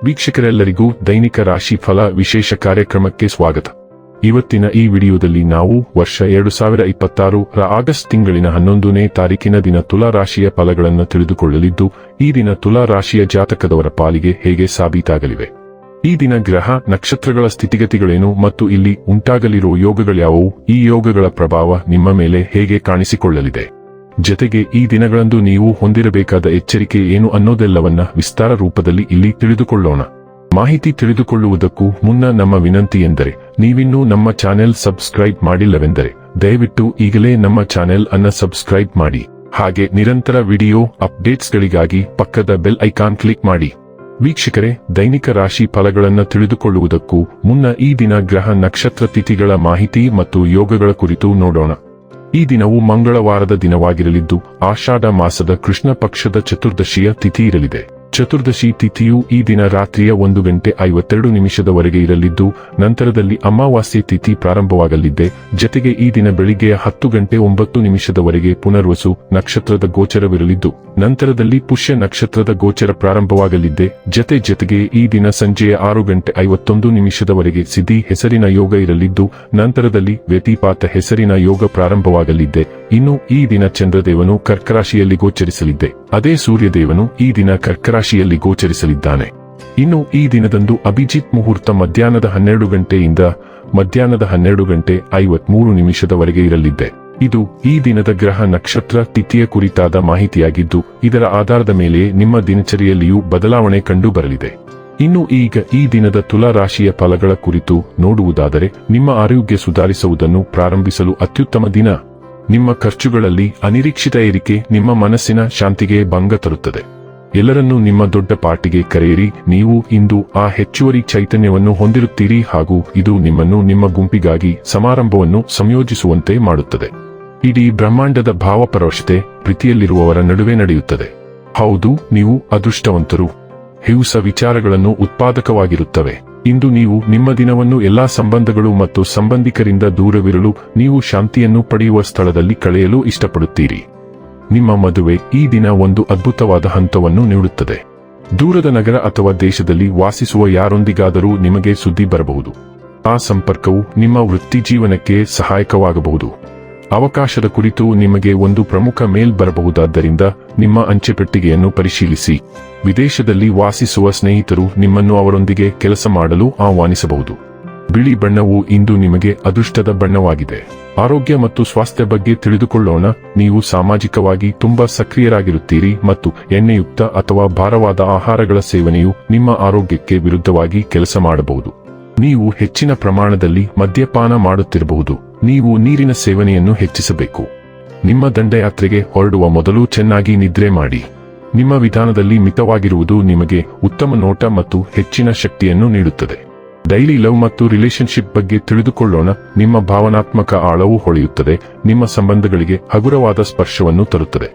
ವೀಕ್ಷಕರೆಲ್ಲರಿಗೂ ದೈನಿಕ ರಾಶಿ ಫಲ ವಿಶೇಷ ಕಾರ್ಯಕ್ರಮಕ್ಕೆ ಸ್ವಾಗತ. ಇವತ್ತಿನ ಈ ವಿಡಿಯೋದಲ್ಲಿ ನಾವು ವರ್ಷ 2026 ರ ಆಗಸ್ಟ್ ತಿಂಗಳಿನ 11ನೇ ತಾರೀಕಿನ ದಿನ ತುಲಾ ರಾಶಿಯ ಫಲಗಳನ್ನು ತಿಳಿದುಕೊಳ್ಳಲಿದ್ದು, ಈ ದಿನ ತುಲಾ ರಾಶಿಯ ಜಾತಕದವರ ಪಾಲಿಗೆ ಹೇಗೆ ಸಾಬೀತಾಗಲಿವೆ, ಈ ದಿನ ಗ್ರಹ ನಕ್ಷತ್ರಗಳ ಸ್ಥಿತಿಗತಿಗಳೇನು ಮತ್ತು ಇಲ್ಲಿ ಉಂಟಾಗಲಿರುವ ಯೋಗಗಳ್ಯಾವುವು, ಈ ಯೋಗಗಳ ಪ್ರಭಾವ ನಿಮ್ಮ ಮೇಲೆ ಹೇಗೆ ಕಾಣಿಸಿಕೊಳ್ಳಲಿದೆ, ಜತೆಗೆ ಈ ದಿನಗಳಂದು ನೀವು ಹೊಂದಿರಬೇಕಾದ ಎಚ್ಚರಿಕೆ ಏನು ಅನ್ನೋದೆಲ್ಲವನ್ನ ವಿಸ್ತಾರ ರೂಪದಲ್ಲಿ ಇಲ್ಲಿ ತಿಳಿದುಕೊಳ್ಳೋಣ. ಮಾಹಿತಿ ತಿಳಿದುಕೊಳ್ಳುವುದಕ್ಕೂ ಮುನ್ನ ನಮ್ಮ ವಿನಂತಿ ಎಂದರೆ, ನೀವಿನ್ನೂ ನಮ್ಮ ಚಾನೆಲ್ ಸಬ್ಸ್ಕ್ರೈಬ್ ಮಾಡಿಲ್ಲವೆಂದರೆ ದಯವಿಟ್ಟು ಈಗಲೇ ನಮ್ಮ ಚಾನೆಲ್ ಅನ್ನ ಸಬ್ಸ್ಕ್ರೈಬ್ ಮಾಡಿ. ಹಾಗೆ ನಿರಂತರ ವಿಡಿಯೋ ಅಪ್ಡೇಟ್ಸ್ಗಳಿಗಾಗಿ ಪಕ್ಕದ ಬೆಲ್ ಐಕಾನ್ ಕ್ಲಿಕ್ ಮಾಡಿ. ವೀಕ್ಷಕರೇ, ದೈನಿಕ ರಾಶಿ ಫಲಗಳನ್ನು ತಿಳಿದುಕೊಳ್ಳುವುದಕ್ಕೂ ಮುನ್ನ ಈ ದಿನ ಗ್ರಹ ನಕ್ಷತ್ರ ತಿಥಿಗಳ ಮಾಹಿತಿ ಮತ್ತು ಯೋಗಗಳ ಕುರಿತು ನೋಡೋಣ. ಈ ದಿನವು ಮಂಗಳವಾರದ ದಿನವಾಗಿರಲಿದ್ದು, ಆಷಾಢ ಮಾಸದ ಕೃಷ್ಣ ಪಕ್ಷದ ಚತುರ್ದಶಿಯ ತಿಥಿ ಇರಲಿದೆ. ಚತುರ್ದಶಿ ತಿಥಿಯು ಈ ದಿನ ರಾತ್ರಿಯ 1:52 ಇರಲಿದ್ದು, ನಂತರದಲ್ಲಿ ಅಮಾವಾಸ್ಯೆ ತಿಥಿ ಪ್ರಾರಂಭವಾಗಲಿದೆ. ಜತೆಗೆ ಈ ದಿನ ಬೆಳಿಗ್ಗೆಯ 10:09 ಪುನರ್ವಸು ನಕ್ಷತ್ರದ ಗೋಚರವಿರಲಿದ್ದು, ನಂತರದಲ್ಲಿ ಪುಷ್ಯ ನಕ್ಷತ್ರದ ಗೋಚರ ಪ್ರಾರಂಭವಾಗಲಿದೆ. ಜತೆಗೆ ಈ ದಿನ ಸಂಜೆಯ 6:51 ಸಿದ್ಧಿ ಹೆಸರಿನ ಯೋಗ ಇರಲಿದ್ದು, ನಂತರದಲ್ಲಿ ವ್ಯತಿಪಾತ ಹೆಸರಿನ ಯೋಗ ಪ್ರಾರಂಭವಾಗಲಿದೆ. ಇನ್ನು ಈ ದಿನ ಚಂದ್ರದೇವನು ಕರ್ಕರಾಶಿಯಲ್ಲಿ ಗೋಚರಿಸಲಿದೆ. ಅದೇ ಸೂರ್ಯದೇವನು ಈ ದಿನ ಕರ್ಕರಾಶಿಯಲ್ಲಿ ಗೋಚರಿಸಲಿದ್ದಾನೆ. ಇನ್ನು ಈ ದಿನದಂದು ಅಭಿಜಿತ್ ಮುಹೂರ್ತ ಮಧ್ಯಾಹ್ನದ 12 ಗಂಟೆಯಿಂದ ಮಧ್ಯಾಹ್ನದ 12:53 ಇರಲಿದೆ. ಇದು ಈ ದಿನದ ಗ್ರಹ ನಕ್ಷತ್ರ ತಿಥಿಯ ಕುರಿತಾದ ಮಾಹಿತಿಯಾಗಿದ್ದು, ಇದರ ಆಧಾರದ ಮೇಲೆ ನಿಮ್ಮ ದಿನಚರಿಯಲ್ಲಿಯೂ ಬದಲಾವಣೆ ಕಂಡು ಬರಲಿದೆ. ಇನ್ನು ಈಗ ಈ ದಿನದ ತುಲಾ ರಾಶಿಯ ಫಲಗಳ ಕುರಿತು ನೋಡುವುದಾದರೆ, ನಿಮ್ಮ ಆರೋಗ್ಯ ಸುಧಾರಿಸುವುದನ್ನು ಪ್ರಾರಂಭಿಸಲು ಅತ್ಯುತ್ತಮ ದಿನ. ನಿಮ್ಮ ಖರ್ಚುಗಳಲ್ಲಿ ಅನಿರೀಕ್ಷಿತ ಏರಿಕೆ ನಿಮ್ಮ ಮನಸ್ಸಿನ ಶಾಂತಿಗೆ ಭಂಗ ತರುತ್ತದೆ. ಎಲ್ಲರನ್ನೂ ನಿಮ್ಮ ದೊಡ್ಡ ಪಾರ್ಟಿಗೆ ಕರೆಯಿರಿ. ನೀವು ಇಂದು ಆ ಹೆಚ್ಚುವರಿ ಚೈತನ್ಯವನ್ನು ಹೊಂದಿರುತ್ತೀರಿ ಹಾಗೂ ಇದು ನಿಮ್ಮನ್ನು ನಿಮ್ಮ ಗುಂಪಿಗಾಗಿ ಸಮಾರಂಭವನ್ನು ಸಂಯೋಜಿಸುವಂತೆ ಮಾಡುತ್ತದೆ. ಇಡೀ ಬ್ರಹ್ಮಾಂಡದ ಭಾವಪರವಶತೆ ಪ್ರೀತಿಯಲ್ಲಿರುವವರ ನಡುವೆ ನಡೆಯುತ್ತದೆ. ಹೌದು, ನೀವು ಅದೃಷ್ಟವಂತರು. ಹೊಸ ವಿಚಾರಗಳನ್ನು ಉತ್ಪಾದಕವಾಗಿರುತ್ತವೆ. ಇಂದು ನೀವು ನಿಮ್ಮ ದಿನವನ್ನು ಎಲ್ಲಾ ಸಂಬಂಧಗಳು ಮತ್ತು ಸಂಬಂಧಿಕರಿಂದ ದೂರವಿರಲು, ನೀವು ಶಾಂತಿಯನ್ನು ಪಡೆಯುವ ಸ್ಥಳದಲ್ಲಿ ಕಳೆಯಲು ಇಷ್ಟಪಡುತ್ತೀರಿ. ನಿಮ್ಮ ಮದುವೆ ಈ ದಿನ ಒಂದು ಅದ್ಭುತವಾದ ಹಂತವನ್ನು ನೀಡುತ್ತದೆ. ದೂರದ ನಗರ ಅಥವಾ ದೇಶದಲ್ಲಿ ವಾಸಿಸುವ ಯಾರೊಂದಿಗಾದರೂ ನಿಮಗೆ ಸುದ್ದಿ ಬರಬಹುದು. ಆ ಸಂಪರ್ಕವು ನಿಮ್ಮ ವೃತ್ತಿ ಜೀವನಕ್ಕೆ ಸಹಾಯಕವಾಗಬಹುದು. ಅವಕಾಶದ ಕುರಿತು ನಿಮಗೆ ಒಂದು ಪ್ರಮುಖ ಮೇಲ್ ಬರಬಹುದಾದ್ದರಿಂದ ನಿಮ್ಮ ಅಂಚೆಪೆಟ್ಟಿಗೆಯನ್ನು ಪರಿಶೀಲಿಸಿ. ವಿದೇಶದಲ್ಲಿ ವಾಸಿಸುವ ಸ್ನೇಹಿತರು ನಿಮ್ಮನ್ನು ಅವರೊಂದಿಗೆ ಕೆಲಸ ಮಾಡಲು ಆಹ್ವಾನಿಸಬಹುದು. ಬಿಳಿ ಬಣ್ಣವು ಇಂದು ನಿಮಗೆ ಅದೃಷ್ಟದ ಬಣ್ಣವಾಗಿದೆ. ಆರೋಗ್ಯ ಮತ್ತು ಸ್ವಾಸ್ಥ್ಯ ಬಗ್ಗೆ ತಿಳಿದುಕೊಳ್ಳೋಣ. ನೀವು ಸಾಮಾಜಿಕವಾಗಿ ತುಂಬಾ ಸಕ್ರಿಯರಾಗಿರುತ್ತೀರಿ ಮತ್ತು ಎಣ್ಣೆಯುಕ್ತ ಅಥವಾ ಭಾರವಾದ ಆಹಾರಗಳ ಸೇವನೆಯು ನಿಮ್ಮ ಆರೋಗ್ಯಕ್ಕೆ ವಿರುದ್ಧವಾಗಿ ಕೆಲಸ ಮಾಡಬಹುದು. ನೀವು ಹೆಚ್ಚಿನ ಪ್ರಮಾಣದಲ್ಲಿ ಮದ್ಯಪಾನ ಮಾಡುತ್ತಿರಬಹುದು. ನೀವು ನೀರಿನ ಸೇವನೆಯನ್ನು ಹೆಚ್ಚಿಸಬೇಕು. ನಿಮ್ಮ ದಂಡಯಾತ್ರೆಗೆ ಹೊರಡುವ ಮೊದಲು ಚೆನ್ನಾಗಿ ನಿದ್ರೆ ಮಾಡಿ. ನಿಮ್ಮ ವಿಧಾನದಲ್ಲಿ ಮಿತವಾಗಿರುವುದು ನಿಮಗೆ ಉತ್ತಮ ನೋಟ ಮತ್ತು ಹೆಚ್ಚಿನ ಶಕ್ತಿಯನ್ನು ನೀಡುತ್ತದೆ. ಡೈಲಿ ಲವ್ ಮತ್ತು ರಿಲೇಶನ್ಶಿಪ್ ಬಗ್ಗೆ ತಿಳಿದುಕೊಳ್ಳೋಣ. ನಿಮ್ಮ ಭಾವನಾತ್ಮಕ ಆಳವು ಹೊಳೆಯುತ್ತದೆ. ನಿಮ್ಮ ಸಂಬಂಧಗಳಿಗೆ ಹಗುರವಾದ ಸ್ಪರ್ಶವನ್ನು ತರುತ್ತದೆ.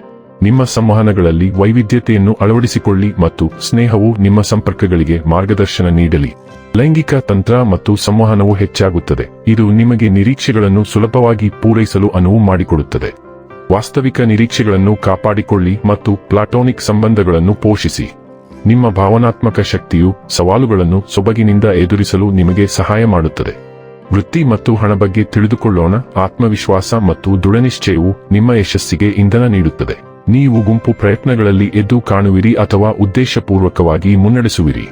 ನಿಮ್ಮ ಸಂವಹನಗಳಲ್ಲಿ ವೈವಿಧ್ಯತೆಯನ್ನು ಅಳವಡಿಸಿಕೊಳ್ಳಿ ಮತ್ತು ಸ್ನೇಹವು ನಿಮ್ಮ ಸಂಪರ್ಕಗಳಿಗೆ ಮಾರ್ಗದರ್ಶನ ನೀಡಲಿ. ಲೈಂಗಿಕ ತಂತ್ರ ಮತ್ತು ಸಂವಹನವು ಹೆಚ್ಚಾಗುತ್ತದೆ. ಇದು ನಿಮಗೆ ನಿರೀಕ್ಷೆಗಳನ್ನು ಸುಲಭವಾಗಿ ಪೂರೈಸಲು ಅನುವು ಮಾಡಿಕೊಡುತ್ತದೆ. ವಾಸ್ತವಿಕ ನಿರೀಕ್ಷೆಗಳನ್ನು ಕಾಪಾಡಿಕೊಳ್ಳಿ ಮತ್ತು ಪ್ಲಾಟೋನಿಕ್ ಸಂಬಂಧಗಳನ್ನು ಪೋಷಿಸಿ. ನಿಮ್ಮ ಭಾವನಾತ್ಮಕ ಶಕ್ತಿಯು ಸವಾಲುಗಳನ್ನು ಸೊಬಗಿನಿಂದ ಎದುರಿಸಲು ನಿಮಗೆ ಸಹಾಯ ಮಾಡುತ್ತದೆ. ವೃತ್ತಿ ಮತ್ತು ಹಣ ಬಗ್ಗೆ ತಿಳಿದುಕೊಳ್ಳೋಣ. ಆತ್ಮವಿಶ್ವಾಸ ಮತ್ತು ದೃಢನಿಶ್ಚಯವು ನಿಮ್ಮ ಯಶಸ್ಸಿಗೆ ಇಂಧನ ನೀಡುತ್ತದೆ. ನೀವು ಗುಂಪು ಪ್ರಯತ್ನಗಳಲ್ಲಿ ಎದ್ದು ಕಾಣುವಿರಿ ಅಥವಾ ಉದ್ದೇಶಪೂರ್ವಕವಾಗಿ ಮುನ್ನಡೆಸುವಿರಿ.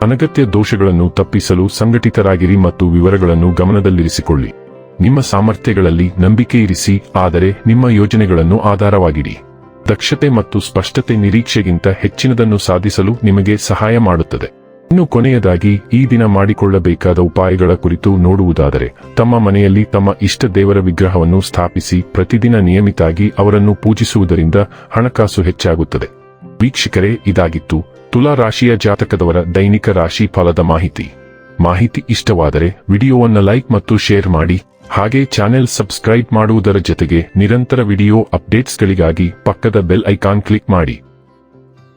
ಅನಗತ್ಯ ದೋಷಗಳನ್ನು ತಪ್ಪಿಸಲು ಸಂಘಟಿತರಾಗಿರಿ ಮತ್ತು ವಿವರಗಳನ್ನು ಗಮನದಲ್ಲಿರಿಸಿಕೊಳ್ಳಿ. ನಿಮ್ಮ ಸಾಮರ್ಥ್ಯಗಳಲ್ಲಿ ನಂಬಿಕೆ ಇರಿಸಿ, ಆದರೆ ನಿಮ್ಮ ಯೋಜನೆಗಳನ್ನು ಆಧಾರವಾಗಿಡಿ. ದಕ್ಷತೆ ಮತ್ತು ಸ್ಪಷ್ಟತೆ ನಿರೀಕ್ಷೆಗಿಂತ ಹೆಚ್ಚಿನದನ್ನು ಸಾಧಿಸಲು ನಿಮಗೆ ಸಹಾಯ ಮಾಡುತ್ತದೆ. ಇನ್ನು ಕೊನೆಯದಾಗಿ ಈ ದಿನ ಮಾಡಿಕೊಳ್ಳಬೇಕಾದ ಉಪಾಯಗಳ ಕುರಿತು ನೋಡುವುದಾದರೆ, ತಮ್ಮ ಮನೆಯಲ್ಲಿ ತಮ್ಮ ಇಷ್ಟ ದೇವರ ವಿಗ್ರಹವನ್ನು ಸ್ಥಾಪಿಸಿ ಪ್ರತಿದಿನ ನಿಯಮಿತವಾಗಿ ಅವರನ್ನು ಪೂಜಿಸುವುದರಿಂದ ಹಣಕಾಸು ಹೆಚ್ಚಾಗುತ್ತದೆ. ವೀಕ್ಷಕರೇ, ಇದಾಗಿತ್ತು ತುಲಾ ರಾಶಿಯ ಜಾತಕದವರ ದೈನಿಕ ರಾಶಿ ಫಲದ ಮಾಹಿತಿ ಇಷ್ಟವಾದರೆ ವಿಡಿಯೋವನ್ನು ಲೈಕ್ ಮತ್ತು ಶೇರ್ ಮಾಡಿ. ಹಾಗೆ ಚಾನೆಲ್ ಸಬ್ಸ್ಕ್ರೈಬ್ ಮಾಡುವುದರ ಜೊತೆಗೆ ನಿರಂತರ ವಿಡಿಯೋ ಅಪ್ಡೇಟ್ಸ್ಗಳಿಗಾಗಿ ಪಕ್ಕದ ಬೆಲ್ ಐಕಾನ್ ಕ್ಲಿಕ್ ಮಾಡಿ.